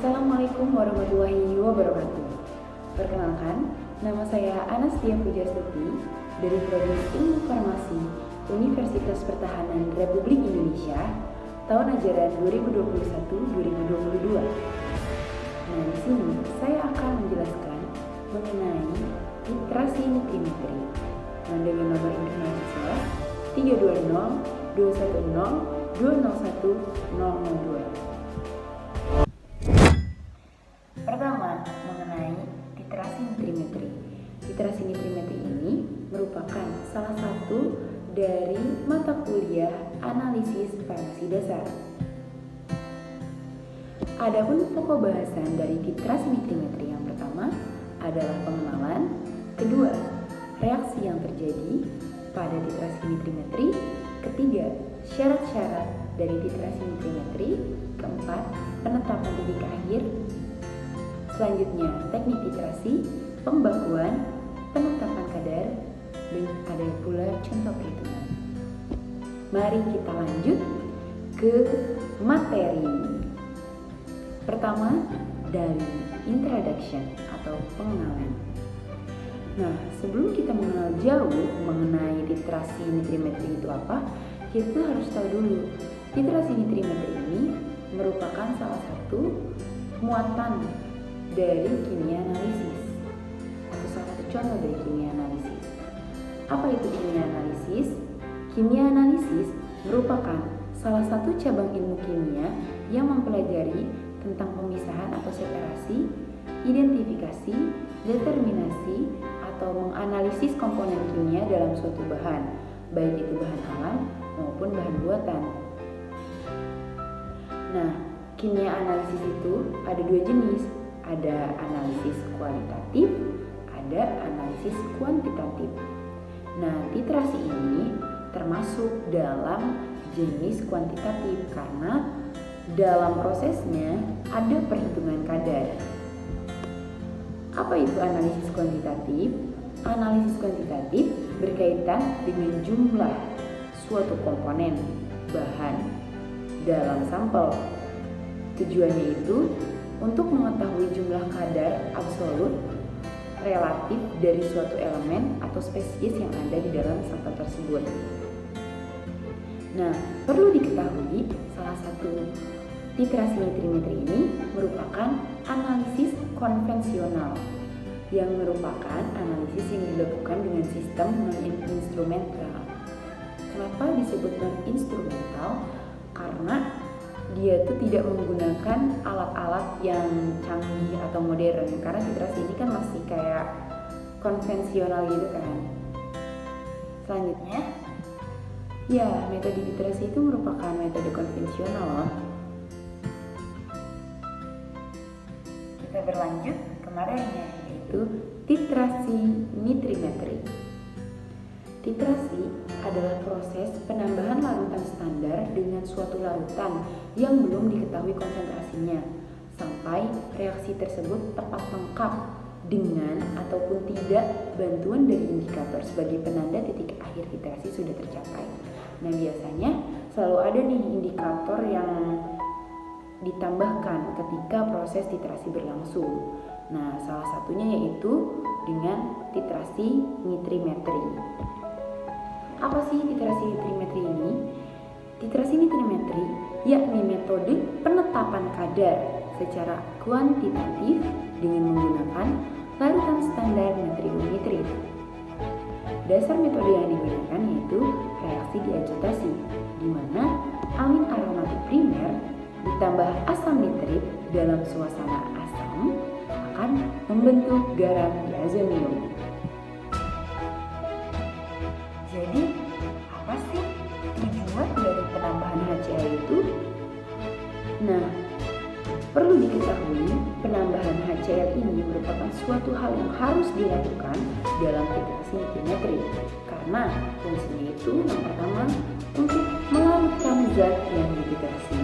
Assalamualaikum warahmatullahi wabarakatuh. Perkenalkan, nama saya Anastia Pujastuti dari Prodi Ilmu Farmasi Universitas Pertahanan Republik Indonesia tahun ajaran 2021-2022. Nah, di sini saya akan menjelaskan mengenai titrasi nutrimetri dengan nomor induk mahasiswa 320 210 201 002. Pertama, mengenai titrasi nutrimetri. Titrasi nutrimetri ini merupakan salah satu dari mata kuliah analisis farmasi dasar. Adapun pokok bahasan dari titrasi nutrimetri yang pertama adalah pengenalan, kedua, reaksi yang terjadi pada titrasi nutrimetri, ketiga, syarat-syarat dari titrasi nutrimetri, keempat, penetapan titik akhir. Selanjutnya, teknik titrasi, pembakuan, penetapan kadar, dan ada pula contoh perhitungan. Mari kita lanjut ke materi. Pertama, dari introduction atau pengenalan. Nah, sebelum kita mengenal jauh mengenai titrasi nutrimetri itu apa, kita harus tahu dulu titrasi nutrimetri ini merupakan salah satu muatan dari kimia analisis atau salah satu contoh dari kimia analisis. Apa itu kimia analisis? Kimia analisis merupakan salah satu cabang ilmu kimia yang mempelajari tentang pemisahan atau separasi, identifikasi, determinasi, atau menganalisis komponen kimia dalam suatu bahan, baik itu bahan alam maupun bahan buatan. Nah, kimia analisis itu ada dua jenis. Ada analisis kualitatif, ada analisis kuantitatif. Nah, titrasi ini termasuk dalam jenis kuantitatif karena dalam prosesnya ada perhitungan kadar. Apa itu analisis kuantitatif? Analisis kuantitatif berkaitan dengan jumlah suatu komponen bahan dalam sampel. Tujuannya itu untuk mengetahui jumlah kadar absolut relatif dari suatu elemen atau spesies yang ada di dalam sampel tersebut. Nah, perlu diketahui salah satu titrasi nutrimetri ini merupakan analisis konvensional yang merupakan analisis yang dilakukan dengan sistem non-instrumental. Kenapa disebut non-instrumental? Karena dia tuh tidak menggunakan alat-alat yang canggih atau modern, karena titrasi ini kan masih kayak konvensional gitu kan. Selanjutnya, ya, metode titrasi itu merupakan metode konvensional loh. Kita berlanjut ke materinya, yaitu titrasi nitrimetri. Titrasi adalah proses penambahan larutan standar dengan suatu larutan yang belum diketahui konsentrasinya sampai reaksi tersebut tepat lengkap dengan ataupun tidak bantuan dari indikator sebagai penanda titik akhir titrasi sudah tercapai. Nah, biasanya selalu ada nih indikator yang ditambahkan ketika proses titrasi berlangsung. Nah, salah satunya yaitu dengan titrasi nitrimetri. Apa sih titrasi nitrimetri ini? Titrasi nitrimetri yakni metode penetapan kadar secara kuantitatif dengan menggunakan larutan standar natrium nitrit. Dasar metode yang digunakan yaitu reaksi diaceutasi, di mana amin aromatik primer ditambah asam nitrit dalam suasana asam akan membentuk garam diazonium. Jadi, apa sih tujuan dari penambahan HCl itu? Nah, perlu diketahui penambahan HCl ini merupakan suatu hal yang harus dilakukan dalam titrasi nitrimetri karena fungsinya itu yang pertama untuk melarutkan zat yang dititrasi.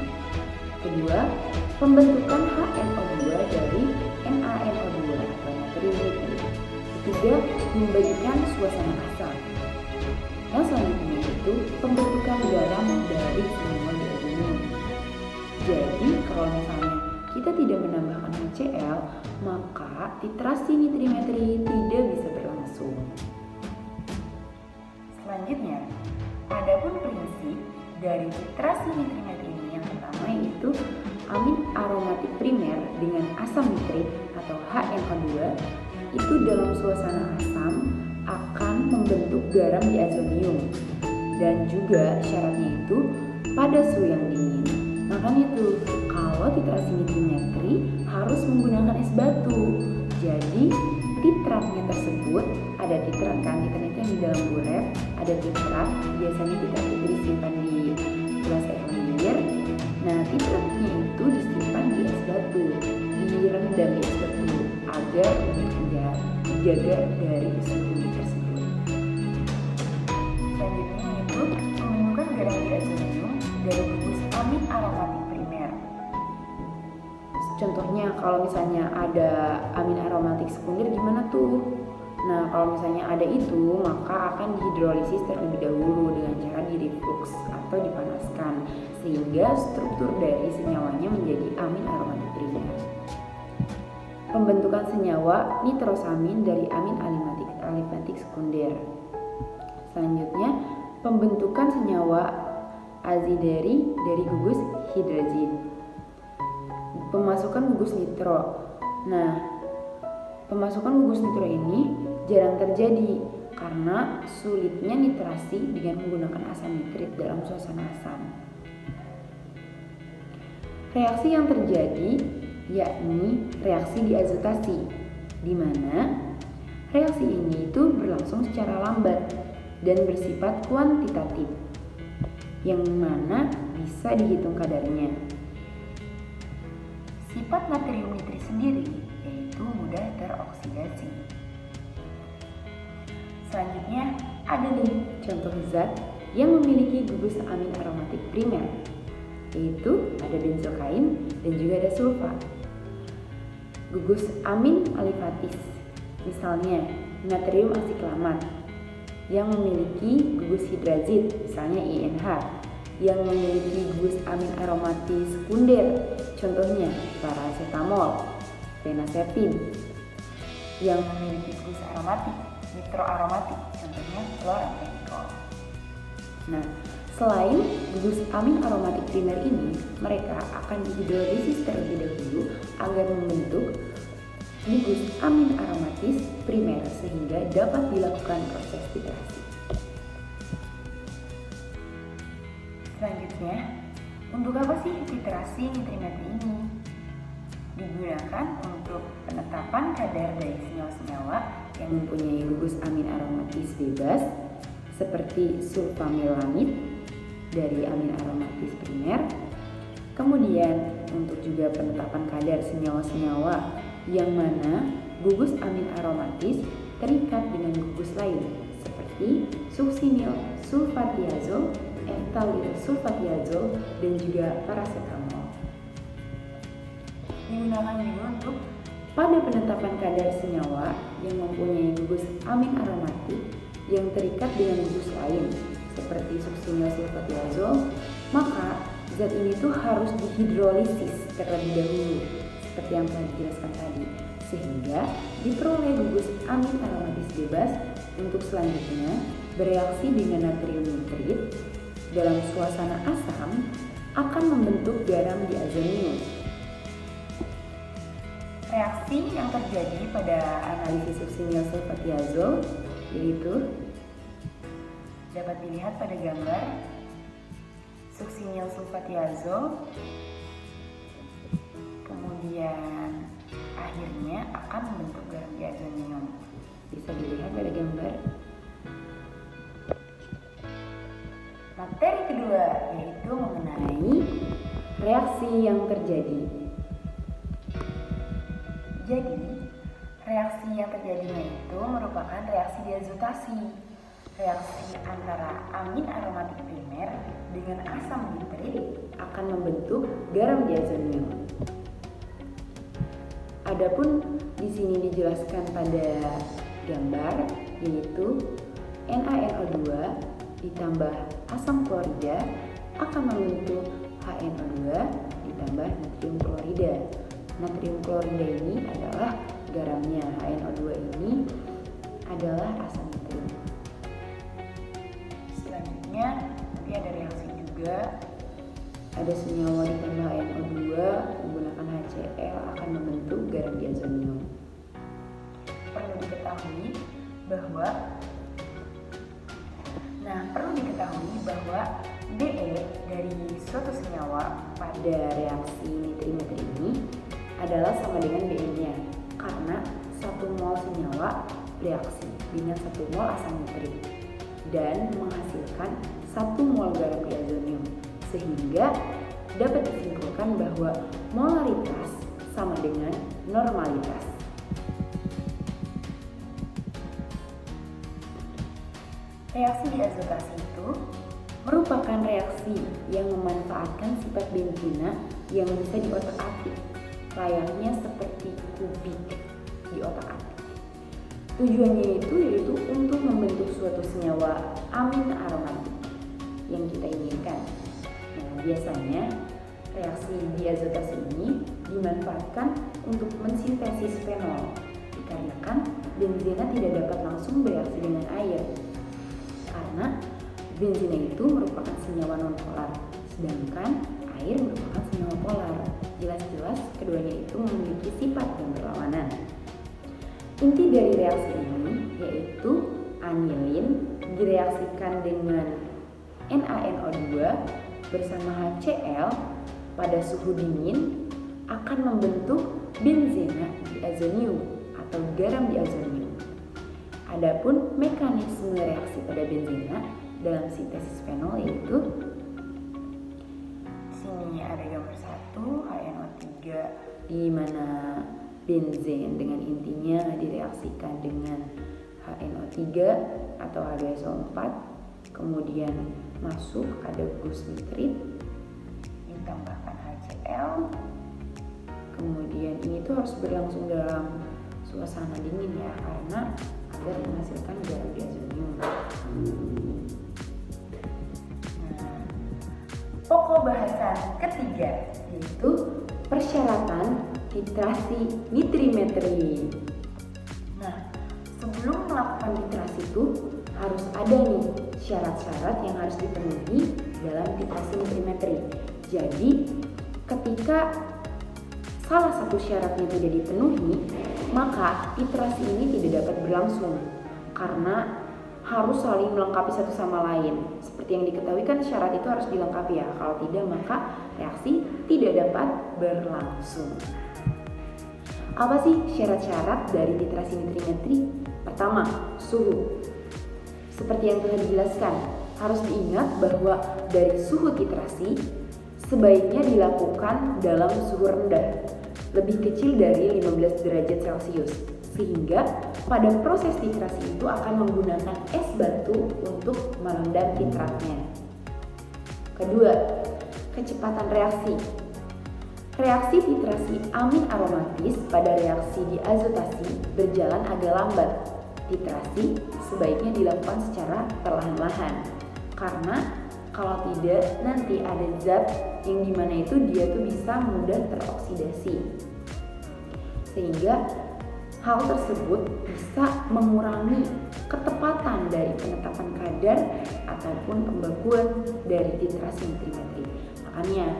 Kedua, pembentukan HNO2 dari NaNO2 atau natrium nitrit. Ketiga, membagikan suasana asam. Yang selanjutnya itu pembentukan garam dari semua diazonium. Jadi kalau misalnya kita tidak menambah HCl, maka titrasi nitrimetri tidak bisa berlangsung. Selanjutnya, adapun prinsip dari titrasi nitrimetri ini yang pertama yaitu amin aromatik primer dengan asam nitrit atau HNO2 itu dalam suasana asam akan membentuk garam diazonium, dan juga syaratnya itu pada suhu yang dingin. Makanya tuh kalau titrasi nitrimetri harus menggunakan es batu. Jadi titratnya tersebut ada titrat kan, titrat itu yang di dalam burep ada titrat, biasanya titrat itu disimpan di gelas air mengalir. Nah titratnya itu disimpan di es batu, direndam di es batu agar dijaga dari suhu tersebut. Selanjutnya itu menemukan garam diazonium dari gugus amin aromatik primer. Contohnya kalau misalnya ada amin aromatik sekunder gimana tuh? Nah kalau misalnya ada itu maka akan dihidrolisis terlebih dahulu dengan cara direflux atau dipanaskan sehingga struktur dari senyawanya menjadi amin aromatik primer. Pembentukan senyawa nitrosamin dari amin alifatik sekunder. Selanjutnya pembentukan senyawa azideri dari gugus hidrazin. Pemasukan gugus nitro. Nah, pemasukan gugus nitro ini jarang terjadi karena sulitnya nitrasi dengan menggunakan asam nitrit dalam suasana asam. Reaksi yang terjadi yakni reaksi diazotasi, di mana reaksi ini itu berlangsung secara lambat dan bersifat kuantitatif, yang mana bisa dihitung kadarnya. Sifat natrium nitrit sendiri yaitu mudah teroksidasi. Selanjutnya ada nih contoh zat yang memiliki gugus amin aromatik primer, yaitu ada benzokain dan juga ada sulfa. Gugus amin alifatis, misalnya natrium asiklamat, yang memiliki gugus hidrazit, misalnya INH, yang memiliki gugus amin aromatis sekunder, contohnya paracetamol, phenazepam, yang memiliki gugus aromatik, nitroaromatik, contohnya chloramphenicol. Nah, selain gugus amin aromatik primer ini, mereka akan dihidrolisis terlebih dahulu agar membentuk gugus amin aromatis primer sehingga dapat dilakukan proses titrasi. Selanjutnya, untuk apa sih titrasi nitrimetri ini? Digunakan untuk penetapan kadar dari senyawa-senyawa yang mempunyai gugus amin aromatis bebas seperti sulfamilamid dari amin aromatis primer. Kemudian untuk juga penetapan kadar senyawa-senyawa yang mana gugus amin aromatis terikat dengan gugus lain seperti suksinil sulfatiazol, eftalil sulfatiazol, dan juga paracetamol. Digunakan juga untuk pada penetapan kadar senyawa yang mempunyai gugus amin aromatik yang terikat dengan gugus lain seperti suksinil sulfatiazol, maka zat ini tuh harus dihidrolisis terlebih dahulu seperti yang telah dijelaskan tadi, sehingga diperoleh gugus amin aromatis bebas untuk selanjutnya bereaksi dengan natrium nitrit dalam suasana asam akan membentuk garam diazonium. Reaksi yang terjadi pada analisis suksinil sulfatiazol yaitu dapat dilihat pada gambar suksinil sulfatiazol, kemudian akhirnya akan membentuk garam diazonium. Bisa dilihat pada gambar. Materi kedua yaitu mengenai reaksi yang terjadi. Jadi, reaksi yang terjadinya itu merupakan reaksi diazotasi. Reaksi antara amin aromatik primer dengan asam nitrit akan membentuk garam diazonium. Adapun di sini dijelaskan pada gambar yaitu NaNO2 ditambah asam klorida akan membentuk HNO2 ditambah natrium klorida. natrium klorida ini adalah garamnya, HNO2 ini adalah asam nitrit. Selanjutnya nanti ada reaksi juga, ada senyawa ditambah HNO2 menggunakan HCl akan membentuk garam diazonium. Perlu diketahui bahwa DE dari suatu senyawa pada reaksi nitrimetri ini adalah sama dengan BE-nya, karena 1 mol senyawa bereaksi dengan 1 mol asam nitrit dan menghasilkan 1 mol garam diazonium, sehingga dapat disimpulkan bahwa molaritas sama dengan normalitas. Reaksi diazotasi itu merupakan reaksi yang memanfaatkan sifat benzina yang bisa diotak-atik, layaknya seperti kubik di otak-atik. Tujuannya itu yaitu untuk membentuk suatu senyawa amin aromatik yang kita inginkan. Nah, biasanya reaksi diazotasi ini dimanfaatkan untuk mensintesis fenol, dikarenakan benzina tidak dapat langsung bereaksi dengan air, karena benzina itu merupakan senyawa nonpolar, sedangkan air merupakan senyawa polar. Jelas-jelas keduanya itu memiliki sifat yang berlawanan. Inti dari reaksi ini yaitu anilin direaksikan dengan NaNO2 bersama HCl pada suhu dingin akan membentuk benzina diazonium atau garam diazonium. Adapun mekanisme reaksi pada benzina dalam sintesis fenol yaitu sini ada gambar 1 HNO3 di mana benzen dengan intinya direaksikan dengan HNO3 atau H2SO4, kemudian masuk ada gus nitrit ditambahkan HCl, kemudian ini tuh harus berlangsung dalam suasana dingin ya, karena agar menghasilkan garam diazonium. Pokok bahasan ketiga yaitu persyaratan titrasi nitrimetri. Nah, sebelum melakukan titrasi itu harus ada nih syarat-syarat yang harus dipenuhi dalam titrasi nitrimetri. Jadi, ketika salah satu syaratnya tidak dipenuhi, maka titrasi ini tidak dapat berlangsung karena harus saling melengkapi satu sama lain. Seperti yang diketahui kan syarat itu harus dilengkapi ya. Kalau tidak maka reaksi tidak dapat berlangsung. Apa sih syarat-syarat dari titrasi nitrimetri? Pertama, suhu. Seperti yang telah dijelaskan, harus diingat bahwa dari suhu titrasi sebaiknya dilakukan dalam suhu rendah, lebih kecil dari 15 derajat Celcius, sehingga pada proses titrasi itu akan menggunakan es batu untuk merendam titratnya. Kedua, kecepatan reaksi. Reaksi titrasi amin aromatis pada reaksi diazotasi berjalan agak lambat. Titrasi sebaiknya dilakukan secara perlahan-lahan, karena kalau tidak nanti ada zat yang dimana itu dia tuh bisa mudah teroksidasi, sehingga hal tersebut bisa mengurangi ketepatan dari penetapan kadar ataupun pembakuan dari titrasi nitrimetri. Makanya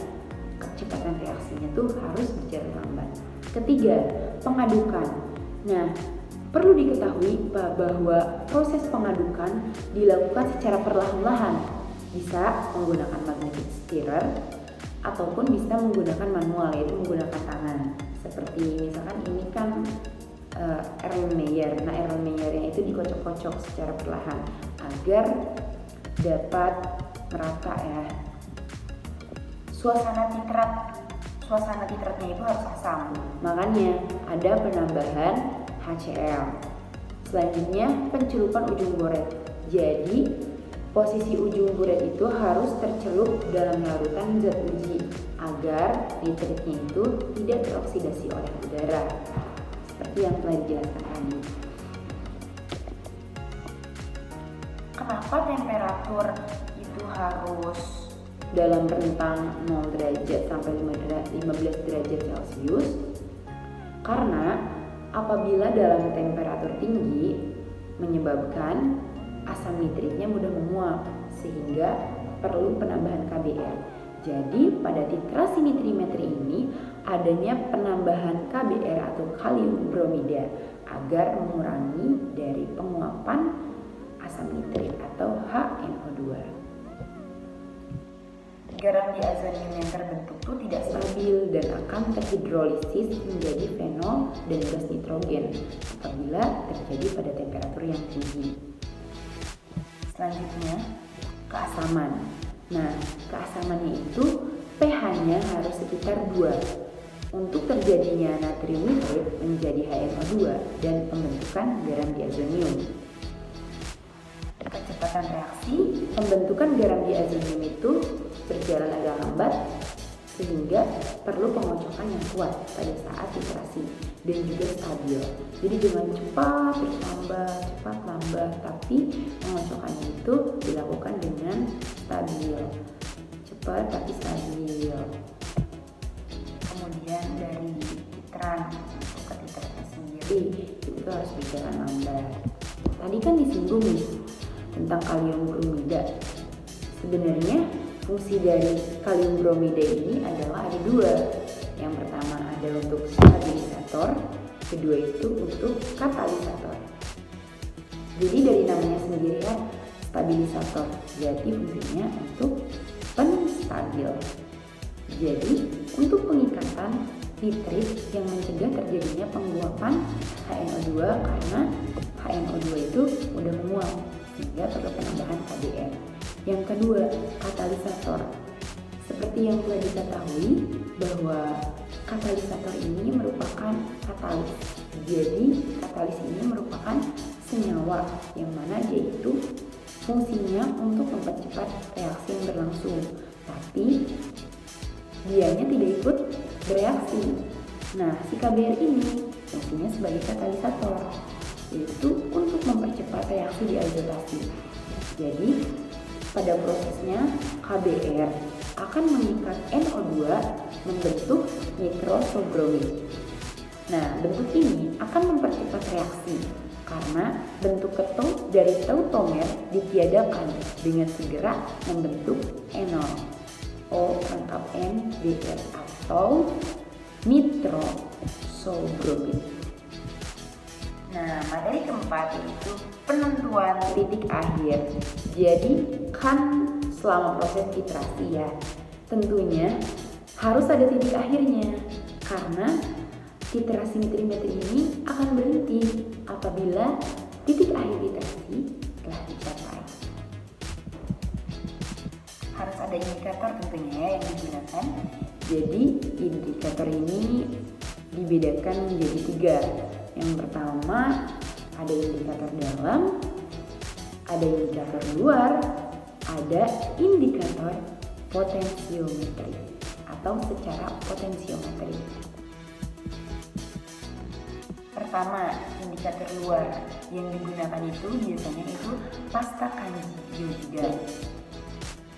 kecepatan reaksinya tuh harus berjalan lambat. Ketiga, pengadukan. Nah, perlu diketahui bahwa proses pengadukan dilakukan secara perlahan-lahan, bisa menggunakan magnetic stirrer ataupun bisa menggunakan manual, yaitu menggunakan tangan. Seperti misalkan ini kan Erlenmeyer. Nah, Erlenmeyernya itu dikocok-kocok secara perlahan agar dapat merata ya. Suasana titratnya itu harus asam, makanya ada penambahan HCl. Selanjutnya pencelupan ujung boret. Jadi posisi ujung boret itu harus tercelup dalam larutan zat uji agar nitritnya itu tidak teroksidasi oleh udara, seperti yang telah dijelaskan tadi. Kenapa temperatur itu harus dalam rentang 0 derajat sampai 15 derajat Celcius? Karena apabila dalam temperatur tinggi menyebabkan asam nitritnya mudah menguap sehingga perlu penambahan KBr. Jadi pada titrasi nitrimetri ini adanya penambahan KBr atau kalium bromida agar mengurangi dari penguapan asam nitrit atau HNO2. Garam diazonium yang terbentuk itu tidak stabil dan akan terhidrolisis menjadi fenol dan gas nitrogen apabila terjadi pada temperatur yang tinggi. Selanjutnya, keasaman. Nah, keasamannya itu pH-nya harus sekitar 2 untuk terjadinya natrium nitrit menjadi HNO2 dan pembentukan garam diazonium. Kecepatan reaksi pembentukan garam diazonium itu berjalan agak lambat sehingga perlu pengocokan yang kuat pada saat titrasi dan juga stabil. Jadi jangan cepat lambat, tapi pengocokannya itu dilakukan dengan stabil, cepat tapi stabil. Kemudian dari titran ke titratnya sendiri itu harus berjalan lambat. Tadi kan disinggung nih tentang kalium bromida. Sebenarnya fungsi dari kalium bromida ini adalah ada 2. Yang pertama ada untuk stabilisator, kedua itu untuk katalisator. Jadi dari namanya sendiri ya, stabilisator, jadi fungsinya untuk penstabil. Jadi untuk pengikatan nitrit yang mencegah terjadinya penguapan HNO2 karena HNO2 itu udah menguap sehingga perlu penambahan KBr. Yang kedua, katalisator. Seperti yang telah diketahui bahwa katalisator ini merupakan katalis. Jadi katalis ini merupakan senyawa yang mana dia itu fungsinya untuk mempercepat reaksi yang berlangsung, tapi dianya tidak ikut bereaksi. Nah, si KBr ini fungsinya sebagai katalisator, yaitu untuk mempercepat reaksi diazotasi. Jadi pada prosesnya KBr akan mengikat NO2 membentuk nitrosobromid. Nah, bentuk ini akan mempercepat reaksi karena bentuk ketung dari tautomer ditiadakan dengan segera membentuk enol O pangkat N Br atau nitrosobromid. Nah, materi keempat yaitu penentuan titik akhir. Jadi kan selama proses titrasi ya, tentunya harus ada titik akhirnya karena titrasi nitrimetri ini akan berhenti apabila titik akhir titrasi telah dicapai. Harus ada indikator tentunya ya yang digunakan. Jadi indikator ini dibedakan menjadi 3. Yang pertama ada indikator dalam, ada indikator luar, ada indikator potensiometri atau secara potensiometri. Pertama, indikator luar yang digunakan itu biasanya itu pasta kanji iodida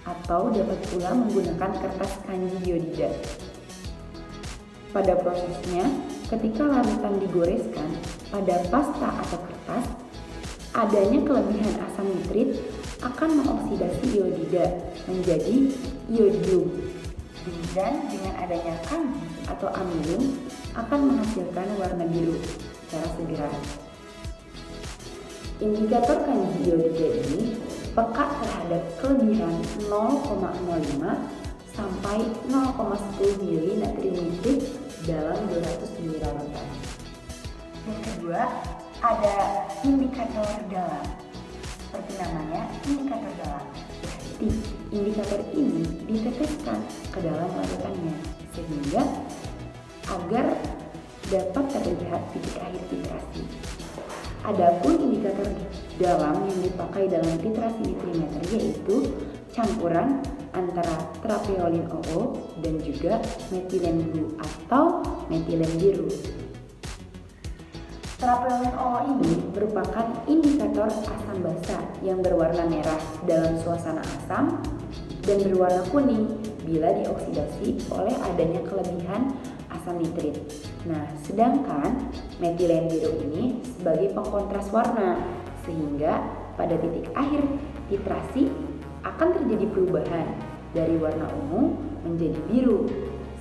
atau dapat pula menggunakan kertas kanji iodida. Pada prosesnya, ketika larutan digoreskan pada pasta atau kertas, adanya kelebihan asam nitrit akan mengoksidasi iodida menjadi iodium. Dan dengan adanya kanji atau amilum akan menghasilkan warna biru secara segera. Indikator kanji iodida ini peka terhadap kelebihan 0,05 sampai 0,10 mili natrium nitrit dalam 200 ml larutan. Yang kedua, ada indikator dalam. Seperti namanya, indikator dalam. Jadi, indikator ini diteteskan ke dalam larutannya sehingga agar dapat terlihat titik akhir titrasi. Adapun indikator dalam yang dipakai dalam titrasi nitrimeter yaitu campuran antara trapeolin OO dan juga metilen blue atau metilen biru. Trapeolin OO ini merupakan indikator asam basa yang berwarna merah dalam suasana asam dan berwarna kuning bila dioksidasi oleh adanya kelebihan asam nitrit. Nah, sedangkan metilen biru ini sebagai pengkontras warna, sehingga pada titik akhir titrasi akan terjadi perubahan dari warna ungu menjadi biru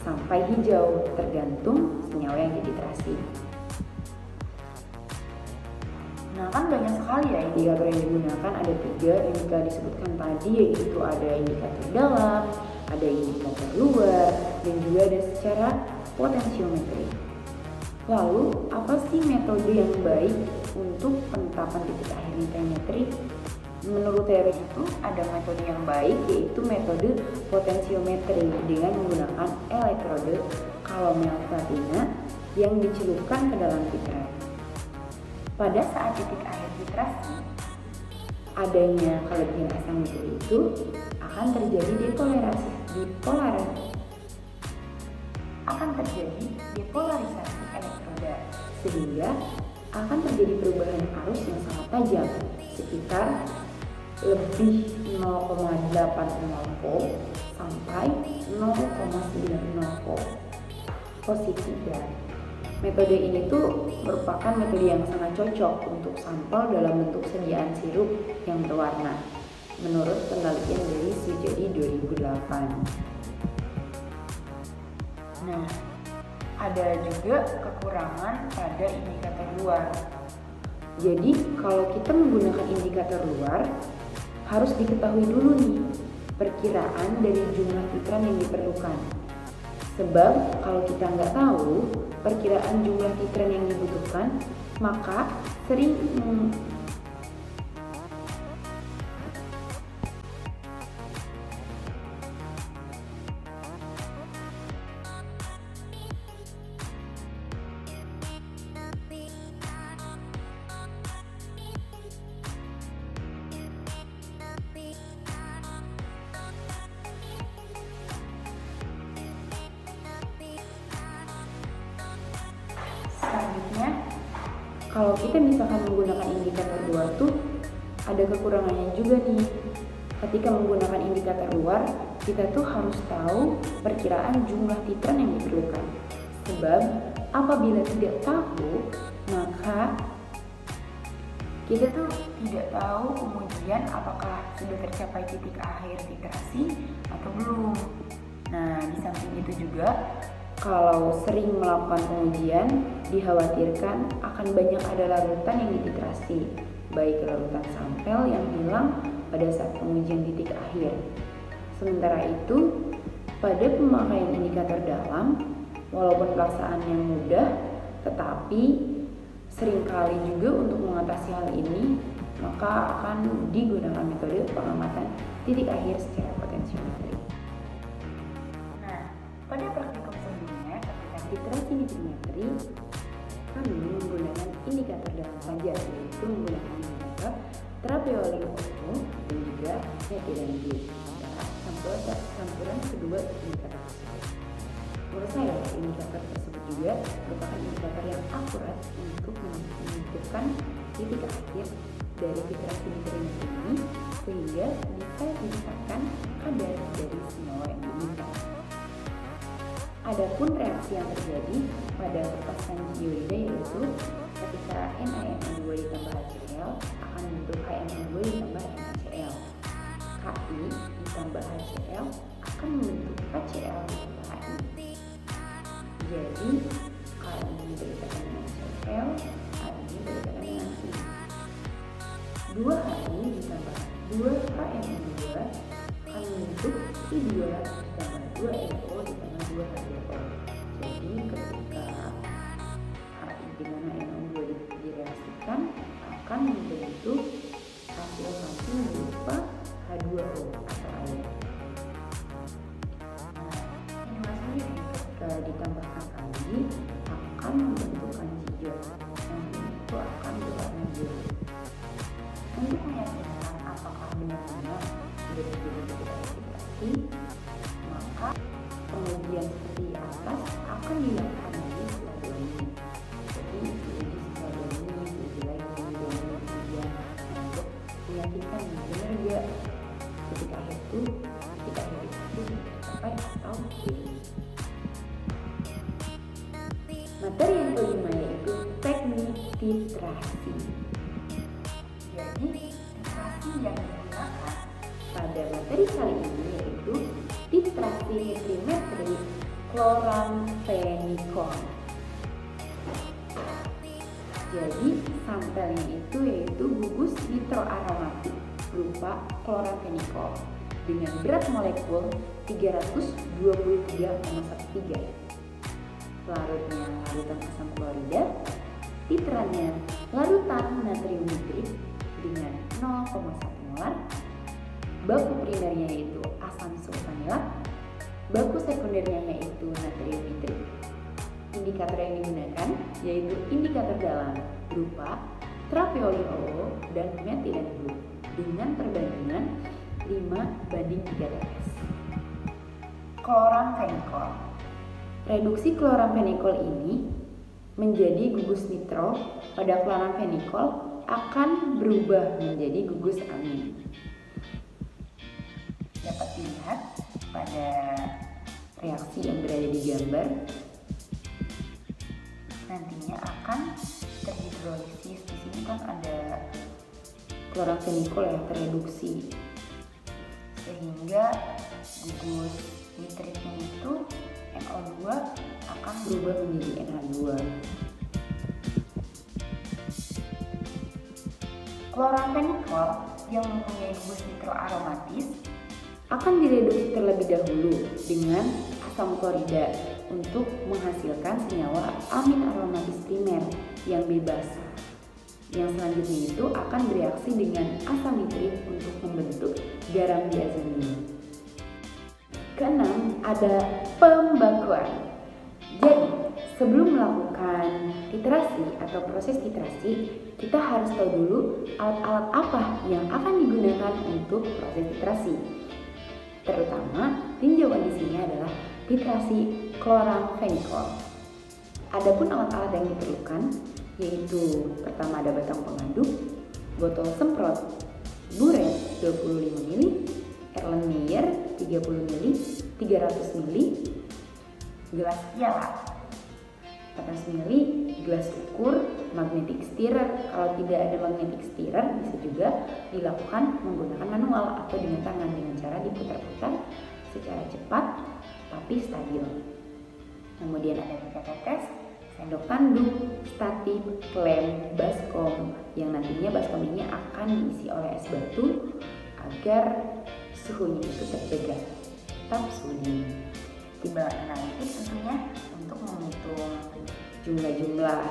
sampai hijau tergantung senyawa yang dititrasi. Nah, kan banyak sekali ya indikator yang digunakan, ada 3 yang telah disebutkan tadi, yaitu ada indikator dalam, ada indikator luar, dan juga ada secara potensiometri. Lalu, apa sih metode yang baik untuk penetapan titik akhir nitrimetri? Menurut teori itu ada metode yang baik, yaitu metode potensiometri dengan menggunakan elektrode kalomel platina yang dicelupkan ke dalam titrat. Pada saat titik akhir titrasi, adanya kelebihan asam nitrit itu akan terjadi depolarisasi elektroda, sehingga akan terjadi perubahan arus yang sangat tajam, sekitar lebih 0,80 volt sampai 0,90 volt positif ya. Metode ini tuh merupakan metode yang sangat cocok untuk sampel dalam bentuk sediaan sirup yang berwarna, menurut penelitian dari Sujadi 2008. Nah, ada juga kekurangan pada indikator luar. Jadi, kalau kita menggunakan indikator luar, harus diketahui dulu nih perkiraan dari jumlah titran yang diperlukan. Sebab kalau kita nggak tahu perkiraan jumlah titran yang dibutuhkan, maka sering selanjutnya, kalau kita misalkan menggunakan indikator luar tuh ada kekurangannya juga nih. Ketika menggunakan indikator luar, kita tuh harus tahu perkiraan jumlah titran yang diperlukan. Sebab apabila tidak tahu, maka kita tuh tidak tahu kemudian apakah sudah tercapai titik akhir titrasi atau belum. Nah, di samping itu juga, kalau sering melakukan pengujian, dikhawatirkan akan banyak ada larutan yang dititrasi, baik larutan sampel yang hilang pada saat pengujian titik akhir. Sementara itu, pada pemakaian indikator dalam, walaupun pelaksanaannya mudah, tetapi seringkali juga untuk mengatasi hal ini, maka akan digunakan metode pengamatan titik akhir secara potensiometri. Nah, pada praktikum sebelumnya, ketika titrasi nitrimetri, kami menggunakan indikator dalam saja, yaitu menggunakan indikator trapeolin O dan juga metilen B pada campuran kedua indikator tersebut. Menurut saya, indikator tersebut juga merupakan indikator yang akurat untuk menentukan titik akhir dari titrasi nitrimetri ini, sehingga bisa didapatkan kadar dari senyawa yang diinginkan. Adapun reaksi yang terjadi pada pertasan iodida, yaitu ketika NaNO2 ditambah HCl akan membentuk HNO2 ditambah NaCl. Ki ditambah HCl akan membentuk HCl ditambah Hi. Jadi, Ki ini berikatan dengan Cl, Hi ini berikatan dengan I. 2 Hi ditambah 2 HNO2 akan membentuk I2 ditambah 2 NO ditambah 2 H2O. Jadi, ketika Hi dengan NO2 direaksikan akan membentuk hasil berupa H2O atau air. Nah, ini sendiri ketika ditambahkan lagi akan membentukkan hijau, yang itu akan berwarna biru. Untuk meyakinkan apakah benar-benar sudah terjadi titrasi, maka pengujian seperti atas akan dilakukan lagi setelah 2 menit. Jadi diuji setelah 2 menit, diuji lagi 2 menit kemudian, untuk meyakinkan benar nggak titik akhir itu sudah tercapai atau belum. titrasi. Jadi titrasi yang digunakan pada materi kali ini yaitu titrasi nitrimetri chloramphenicol. Jadi sampelnya itu yaitu gugus nitroaromatik berupa chloramphenicol dengan berat molekul 323,13. Larutnya larutan asam klorida, titrannya larutan natrium nitrit dengan 0,1 molar, baku primernya yaitu asam sulfanilat, baku sekundernya yaitu natrium nitrit. Indikator yang digunakan yaitu indikator dalam berupa trapeolin dan metilen group dengan perbandingan 5:3 TS. Chloramphenicol. Reduksi chloramphenicol ini menjadi gugus nitro pada chloramphenicol akan berubah menjadi gugus amin. Dapat dilihat pada reaksi yang berada di gambar, nantinya akan terhidrolisis. Di sini kan ada chloramphenicol yang tereduksi sehingga gugus nitritnya itu NO2 akan berubah menjadi NH2. Chloramphenicol yang mempunyai gugus nitroaromatis akan direduksi terlebih dahulu dengan asam klorida untuk menghasilkan senyawa amin aromatis primer yang bebas. Yang selanjutnya itu akan bereaksi dengan asam nitrit untuk membentuk garam diazemin. Keenam, ada pembakuan. Jadi, sebelum melakukan titrasi atau proses titrasi, kita harus tahu dulu alat-alat apa yang akan digunakan untuk proses titrasi. Terutama tinjauan di sini adalah titrasi chloramphenicol. Adapun alat-alat yang diperlukan yaitu pertama ada batang pengaduk, botol semprot, buret 25 ml, Erlenmeyer 30 ml, 300 ml, gelas piala 400 ml, gelas ukur, magnetic stirrer. Kalau tidak ada magnetic stirrer bisa juga dilakukan menggunakan manual atau dengan tangan dengan cara diputar-putar secara cepat tapi stabil. Kemudian ada tiga tetes, sendok tanduk, statif, klem, baskom yang nantinya baskom ini akan diisi oleh es batu agar suhunya itu terjaga tetap suhu dingin. Timbangan analitik tentunya untuk menghitung jumlah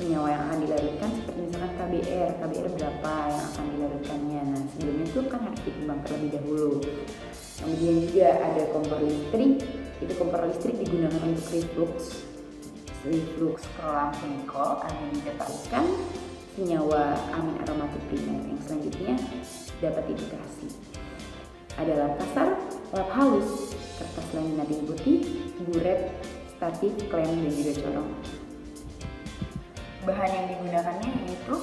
senyawa yang akan dilarutkan, seperti misalkan KBR berapa yang akan dilarutkannya. Nah, sebelumnya itu kan harus ditimbang terlebih dahulu. Kemudian juga ada kompor listrik. Itu kompor listrik digunakan untuk reflux chloramphenicol agar didapatkan senyawa amin aromatik primer yang selanjutnya dapat dititrasi. Ada lap kasar, lap halus, kertas laminating putih, buret, statif, klem, dan juga corong. Bahan yang digunakannya yaitu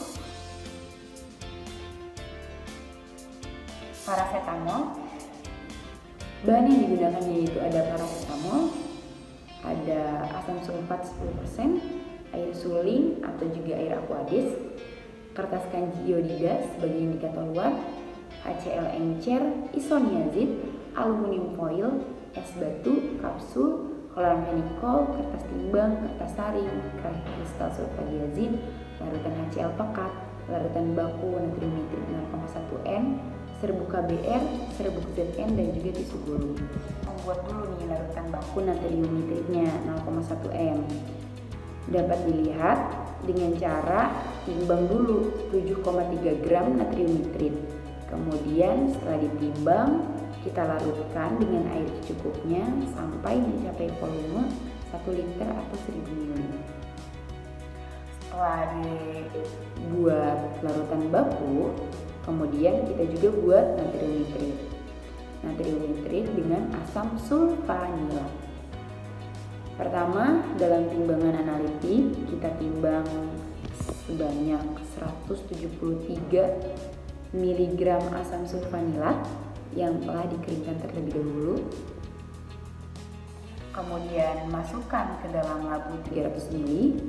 paracetamol. Bahan yang digunakan yaitu ada paracetamol, ada asam sulfat 10%, air suling atau juga air aqueous, kertas kanji iodida sebagai indikator luar, HCl encer, isoniazid, aluminium foil, es batu, kapsul, chloramphenicol, kertas timbang, kertas saring, kristal sulfadiazid, larutan HCl pekat, larutan baku natrium nitrit 0,1 N, serbuk KBR, serbuk ZN, dan juga tisu guru. Membuat dulu nih larutan baku natrium nitritnya 0,1 M. Dapat dilihat dengan cara timbang dulu 7,3 gram natrium nitrit. Kemudian setelah ditimbang, kita larutkan dengan air secukupnya sampai mencapai volume 1 liter atau 1000 ml. Setelah dibuat larutan baku, kemudian kita juga buat natrium nitrit. Natrium nitrit dengan asam sulfanilat. Pertama, dalam timbangan analitik kita timbang sebanyak 173 mg asam sulfanilat yang telah dikeringkan terlebih dahulu. Kemudian masukkan ke dalam labu 300 ml.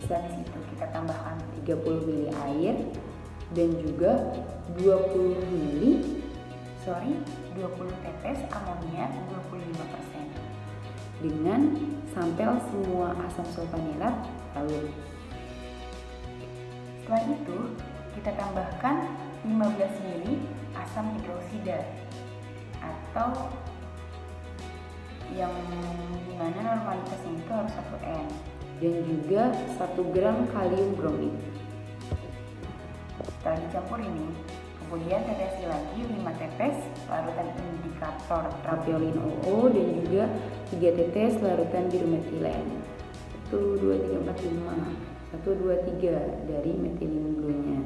Setelah itu kita tambahkan 30 ml air dan juga 20 tetes amonia 25% dengan sampai semua asam sulfanilat larut. Setelah itu kita tambahkan 15 ml asam hidroksida atau yang dimana normalitasnya itu harus 1 N dan juga 1 gram kalium bromid. Setelah dicampur ini, kemudian tetesi lagi 5 tetes larutan indikator trapiolin OO dan juga 3 tetes larutan biru metilen. 1, 2, 3, 4, 5 1, 2, 3 dari metilin bluenya.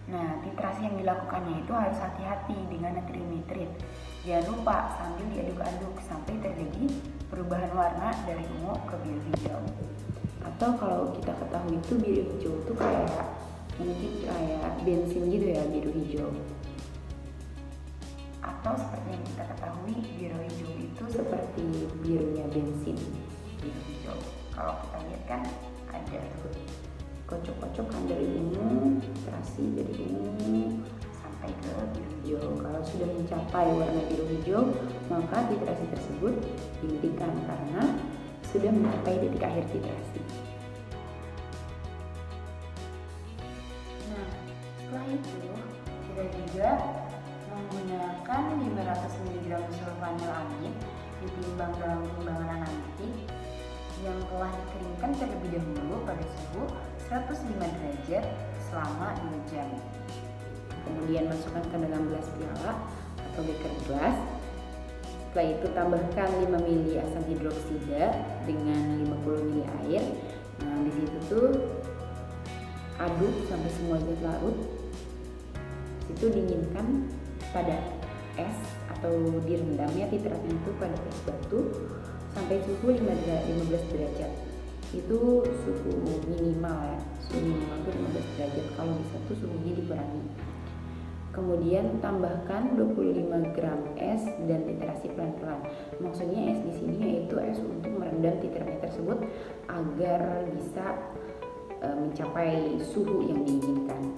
Nah, titrasi yang dilakukannya itu harus hati-hati dengan natrium nitrit. Jangan lupa sambil diaduk-aduk sampai terjadi perubahan warna dari ungu ke biru hijau. Atau kalau kita ketahui itu biru hijau itu mungkin kayak bensin gitu ya, biru hijau. Atau seperti yang kita ketahui biru hijau itu seperti birunya bensin, biru hijau. Kalau kita lihat kan ada kocok-kocok kan dari ungu, terasi dari ungu sampai ke biru hijau. Kalau sudah mencapai warna biru hijau, maka titrasi tersebut dihentikan karena sudah mencapai titik akhir titrasi. Nah, setelah itu kita juga menggunakan 500 mg sulfanilamid ditimbang dalam timbangan analitik yang telah dikeringkan terlebih dahulu pada suhu 105 derajat selama 2 jam. Kemudian masukkan ke dalam gelas piala atau beker gelas. Setelah itu tambahkan 5 ml asam hidroksida dengan 50 ml air. Nah, di situ tuh aduk sampai semua zat larut. Situ dinginkan pada es atau direndamnya titrasi itu pada es batu sampai suhu 15 derajat. Itu suhu minimal ya, suhu minimal itu 15 derajat. Kalau bisa tuh suhunya dikurangi. Kemudian tambahkan 25 gram es dan titrasi pelan-pelan. Maksudnya es di sini yaitu es untuk merendam titrasi tersebut agar bisa mencapai suhu yang diinginkan.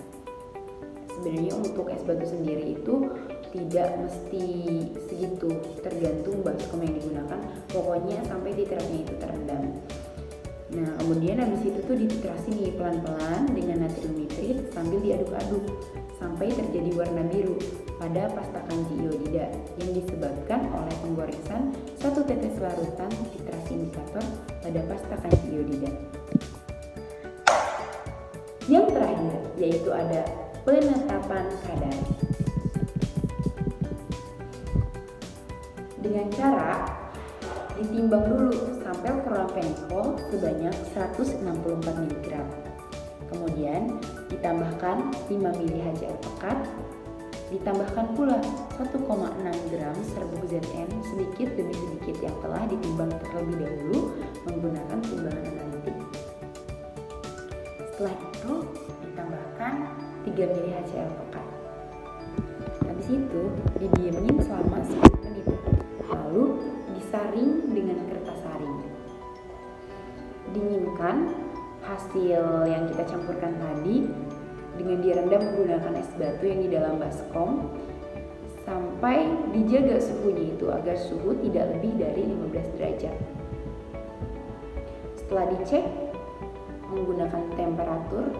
Sebenarnya untuk es batu sendiri itu tidak mesti segitu, tergantung baskom yang digunakan. Pokoknya sampai titrasinya itu terendam. Nah, kemudian habis itu tuh dititrasi nih pelan-pelan dengan natrium nitrit sambil diaduk-aduk sampai terjadi warna biru pada pasta kanji iodida yang disebabkan oleh penggoresan 1 tetes larutan titrasi indikator pada pasta kanji iodida. Yang terakhir yaitu ada penetapan kadar. Dengan cara ditimbang dulu sampel kloramphenicol sebanyak 164 mg. Kemudian ditambahkan 5 ml HCl pekat, ditambahkan pula 1,6 gram serbuk ZN sedikit demi sedikit yang telah ditimbang terlebih dahulu menggunakan timbangan analitik. Setelah itu ditambahkan 3 ml HCl pekat. Habis itu didiemin selama 10 menit. Lalu disaring dengan kertas saring. Dinginkan hasil yang kita campurkan tadi dengan direndam menggunakan es batu yang di dalam baskom sampai dijaga suhunya itu agar suhu tidak lebih dari 15 derajat. Setelah dicek menggunakan temperatur,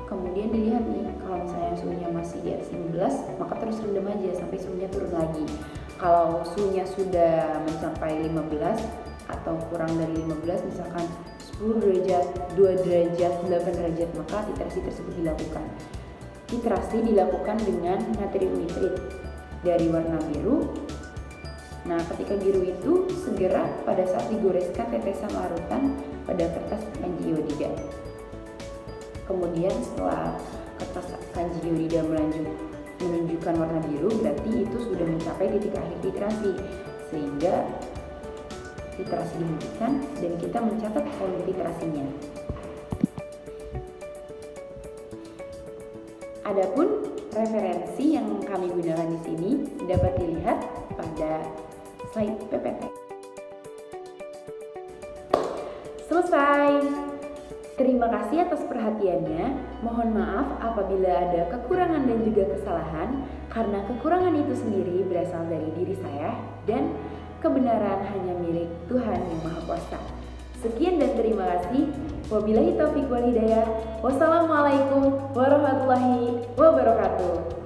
kemudian dilihat nih kalau misalnya suhunya masih di atas 15, maka terus rendam aja sampai suhunya turun lagi. Kalau suhunya sudah mencapai 15 atau kurang dari 15, misalkan 10 derajat, 2 derajat, 8 derajat, maka titrasi tersebut dilakukan. Titrasi dilakukan dengan natrium nitrit dari warna biru. Nah, ketika biru itu segera pada saat digoreskan tetesan larutan pada kertas kanji iodida. Kemudian setelah kertas kanji iodida menunjukkan warna biru, berarti itu sudah mencapai titik akhir titrasi, sehingga titrasi dihentikan dan kita mencatat volume titrasinya. Adapun referensi yang kami gunakan di sini dapat dilihat pada slide PPT. selesai. Terima kasih atas perhatiannya. Mohon maaf apabila ada kekurangan dan juga kesalahan, karena kekurangan itu sendiri berasal dari diri saya dan kebenaran hanya milik Tuhan yang Maha Kuasa. Sekian dan terima kasih. Wabillahi taufiq wal hidayah. Wassalamualaikum warahmatullahi wabarakatuh.